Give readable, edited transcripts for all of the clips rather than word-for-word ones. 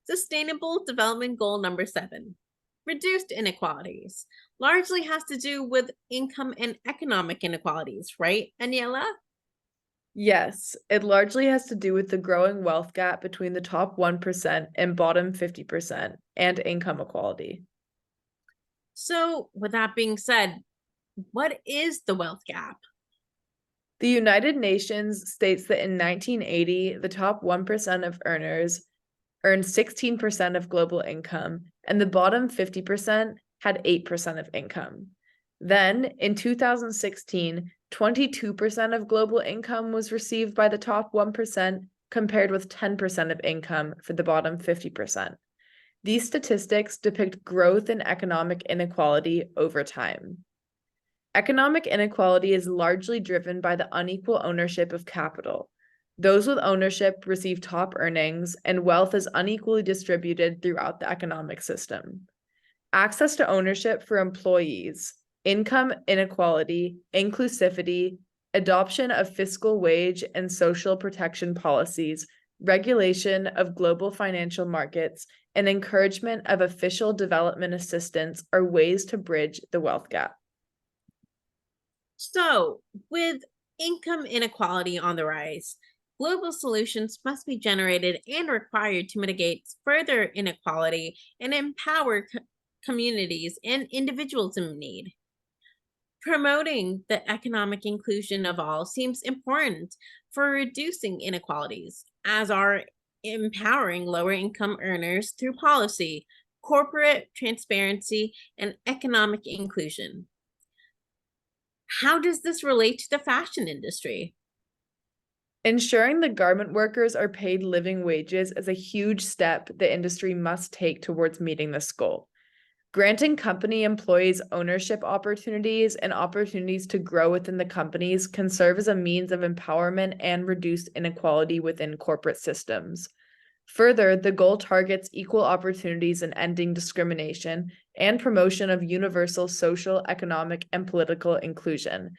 Sustainable Development Goal number 7, reduced inequalities, largely has to do with income and economic inequalities, right, Aniela? Yes, it largely has to do with the growing wealth gap between the top 1% and bottom 50% and income equality. So, with that being said, what is the wealth gap? The United Nations states that in 1980, the top 1% of earners earned 16% of global income, and the bottom 50% had 8% of income. Then, in 2016, 22% of global income was received by the top 1%, compared with 10% of income for the bottom 50%. These statistics depict growth in economic inequality over time. Economic inequality is largely driven by the unequal ownership of capital. Those with ownership receive top earnings, and wealth is unequally distributed throughout the economic system. Access to ownership for employees, income inequality, inclusivity, adoption of fiscal wage and social protection policies, regulation of global financial markets, and encouragement of official development assistance are ways to bridge the wealth gap. So, with income inequality on the rise, global solutions must be generated and required to mitigate further inequality and empower communities and individuals in need. Promoting the economic inclusion of all seems important for reducing inequalities, as are empowering lower income earners through policy, corporate transparency, and economic inclusion. How does this relate to the fashion industry? Ensuring the garment workers are paid living wages is a huge step the industry must take towards meeting this goal. Granting company employees ownership opportunities and opportunities to grow within the companies can serve as a means of empowerment and reduce inequality within corporate systems. Further, the goal targets equal opportunities in ending discrimination and promotion of universal social, economic, and political inclusion,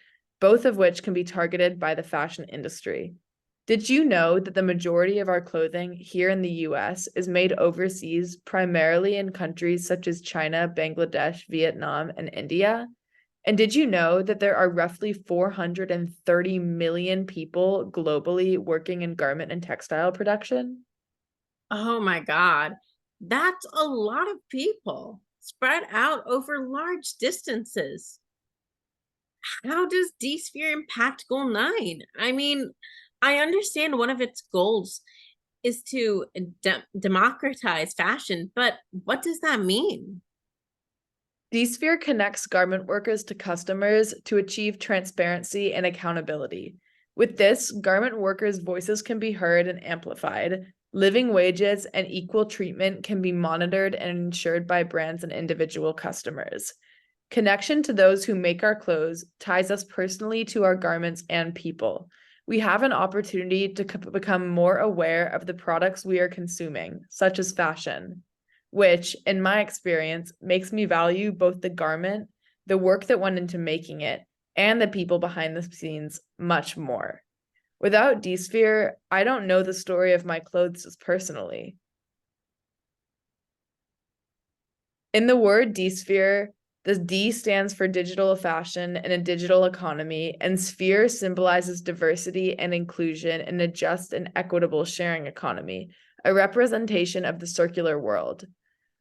both of which can be targeted by the fashion industry. Did you know that the majority of our clothing here in the US is made overseas, primarily in countries such as China, Bangladesh, Vietnam, and India? And did you know that there are roughly 430 million people globally working in garment and textile production? Oh my God, that's a lot of people spread out over large distances. How does D-Sphere impact Goal 9? I mean, I understand one of its goals is to democratize fashion, but what does that mean? DSphere connects garment workers to customers to achieve transparency and accountability. With this, garment workers' voices can be heard and amplified. Living wages and equal treatment can be monitored and ensured by brands and individual customers. Connection to those who make our clothes ties us personally to our garments and people. We have an opportunity to become more aware of the products we are consuming, such as fashion, which, in my experience, makes me value both the garment, the work that went into making it, and the people behind the scenes much more. Without DSphere, I don't know the story of my clothes as personally. In the word DSphere, the D stands for digital fashion and a digital economy, and sphere symbolizes diversity and inclusion in a just and equitable sharing economy, a representation of the circular world.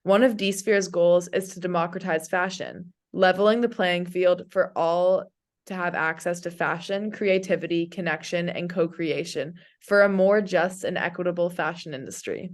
One of DSphere's goals is to democratize fashion, leveling the playing field for all to have access to fashion, creativity, connection, and co-creation for a more just and equitable fashion industry.